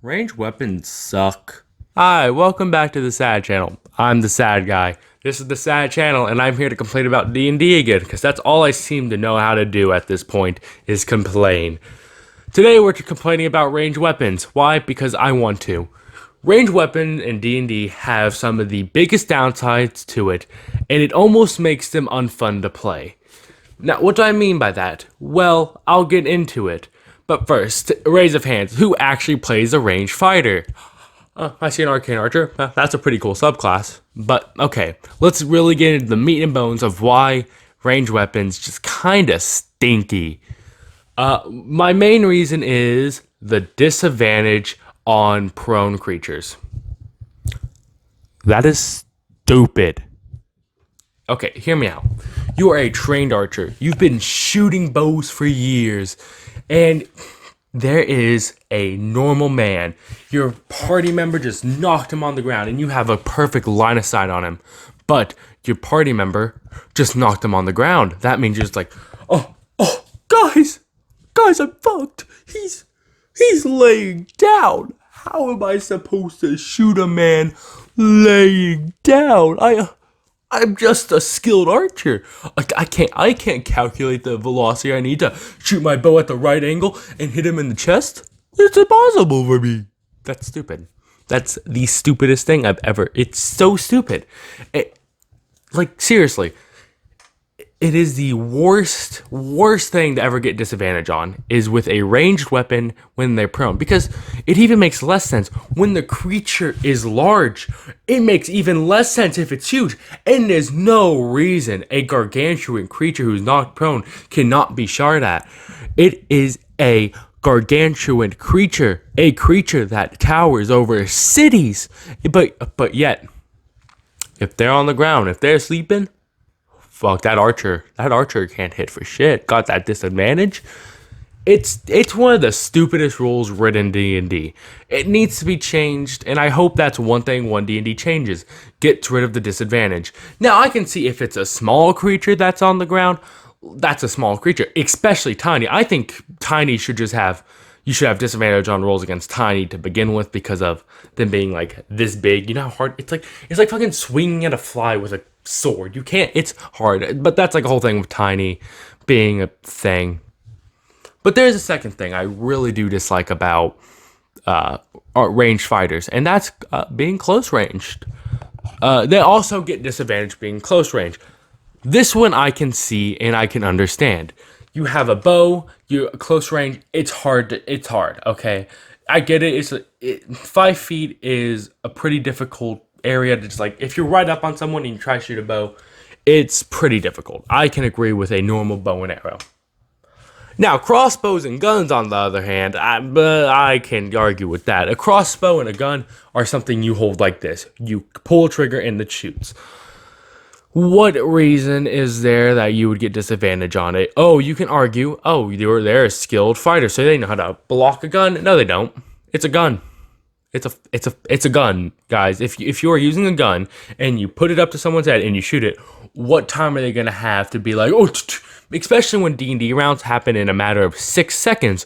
Ranged weapons suck. Hi, welcome back to the Sad Channel. I'm the Sad Guy. This is the Sad Channel, and I'm here to complain about D&D again, because that's all I seem to know how to do at this point, is complain. Today we're complaining about ranged weapons. Why? Because I want to. Ranged weapons in D&D have some of the biggest downsides to it, and it almost makes them unfun to play. Now, what do I mean by that? Well, I'll get into it. But first, raise of hands. Who actually plays a ranged fighter? I see an arcane archer. That's a pretty cool subclass. But okay, let's really get into the meat and bones of why ranged weapons just kinda stinky. My main reason is the disadvantage on prone creatures. That is stupid. Okay, hear me out. You are a trained archer. You've been shooting bows for years. And there is a normal man. Your party member just knocked him on the ground and you have a perfect line of sight on him. But your party member just knocked him on the ground. That means you're just like, guys, I'm fucked. He's laying down. How am I supposed to shoot a man laying down? I'm just a skilled archer. I can't calculate the velocity I need to shoot my bow at the right angle and hit him in the chest. It's impossible for me. That's stupid. That's the stupidest thing I've ever. It's so stupid. Seriously, it is the worst thing to ever get disadvantage on is with a ranged weapon when they're prone, because it even makes less sense when the creature is large. It makes even less sense if it's huge, and there's no reason a gargantuan creature who's not prone cannot be shot at. It is a gargantuan creature, a creature that towers over cities, but yet if they're on the ground, if they're sleeping, fuck, that archer can't hit for shit. Got that disadvantage. It's one of the stupidest rules written in D&D. It needs to be changed, and I hope that's one thing one D&D changes. Gets rid of the disadvantage. Now, I can see if it's a small creature that's on the ground, that's a small creature, especially tiny. I think tiny should just have, you should have disadvantage on rolls against tiny to begin with because of them being like this big. You know how hard it's like fucking swinging at a fly with a sword. You can't, it's hard, but that's like a whole thing with tiny being a thing. But there's a second thing I really do dislike about ranged fighters, and that's being close ranged. They also get disadvantage being close range. This one I can see and I can understand. You have a bow, you're close range, it's hard, okay? I get it, 5 feet is a pretty difficult area to just like, if you're right up on someone and you try to shoot a bow, it's pretty difficult. I can agree with a normal bow and arrow. Now, crossbows and guns, on the other hand, I can argue with that. A crossbow and a gun are something you hold like this. You pull a trigger and it shoots. What reason is there that you would get disadvantage on it? Oh, you can argue, they're a skilled fighter, so they know how to block a gun. No, they don't. It's a gun. It's a gun, guys. If you are using a gun and you put it up to someone's head and you shoot it, what time are they gonna have to be like, especially when D&D rounds happen in a matter of 6 seconds.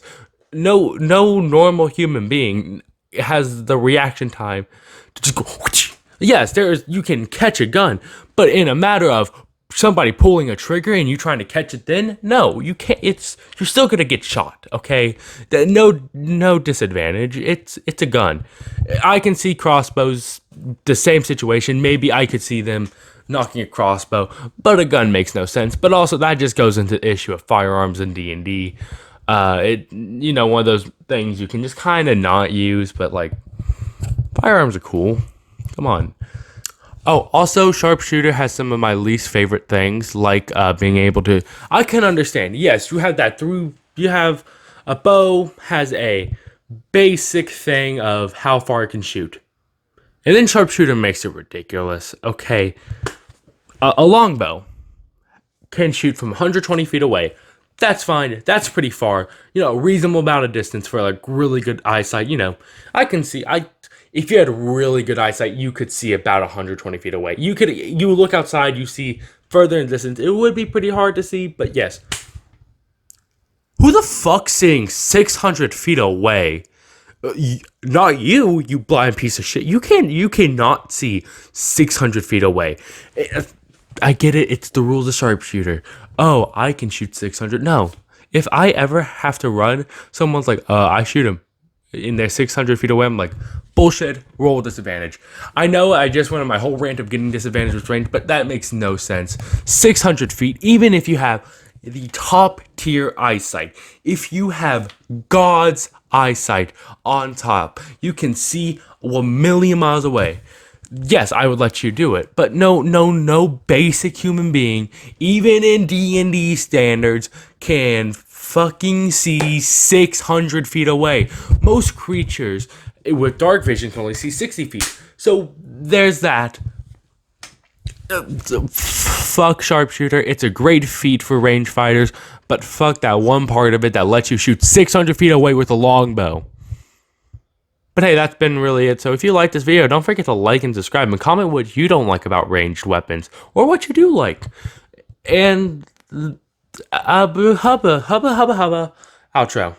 No normal human being has the reaction time to just go. Yes, you can catch a gun, but in a matter of somebody pulling a trigger and you trying to catch it, then no, you can't. You're still gonna get shot. Okay, no disadvantage. It's a gun. I can see crossbows, the same situation. Maybe I could see them knocking a crossbow, but a gun makes no sense. But also that just goes into the issue of firearms in D&D. One of those things you can just kind of not use, but like firearms are cool. Come on. Oh, also, sharpshooter has some of my least favorite things, like being able to. I can understand. Yes, you have that you have a bow has a basic thing of how far it can shoot, and then sharpshooter makes it ridiculous. Okay, a longbow can shoot from 120 feet away. That's fine. That's pretty far. Reasonable amount of distance for like really good eyesight. I can see. If you had really good eyesight, you could see about 120 feet away. You look outside, you see further in distance. It would be pretty hard to see, but yes. Who the fuck's seeing 600 feet away? Not you, you blind piece of shit. You cannot see 600 feet away. I get it. It's the rules of sharpshooter. Oh, I can shoot 600. No, if I ever have to run, someone's like, I shoot him, and they're 600 feet away. I'm like, bullshit. Roll disadvantage. I know. I just went on my whole rant of getting disadvantage with range, but that makes no sense. 600 feet, even if you have the top tier eyesight, if you have God's eyesight on top, you can see a million miles away. Yes, I would let you do it, but no basic human being, even in D&D standards, can fucking see 600 feet away. Most creatures with dark vision can only see 60 feet. So there's that. Fuck sharpshooter. It's a great feat for range fighters, but fuck that one part of it that lets you shoot 600 feet away with a longbow. But hey, that's been really it. So if you like this video, don't forget to like and subscribe and comment what you don't like about ranged weapons or what you do like. And hubba outro.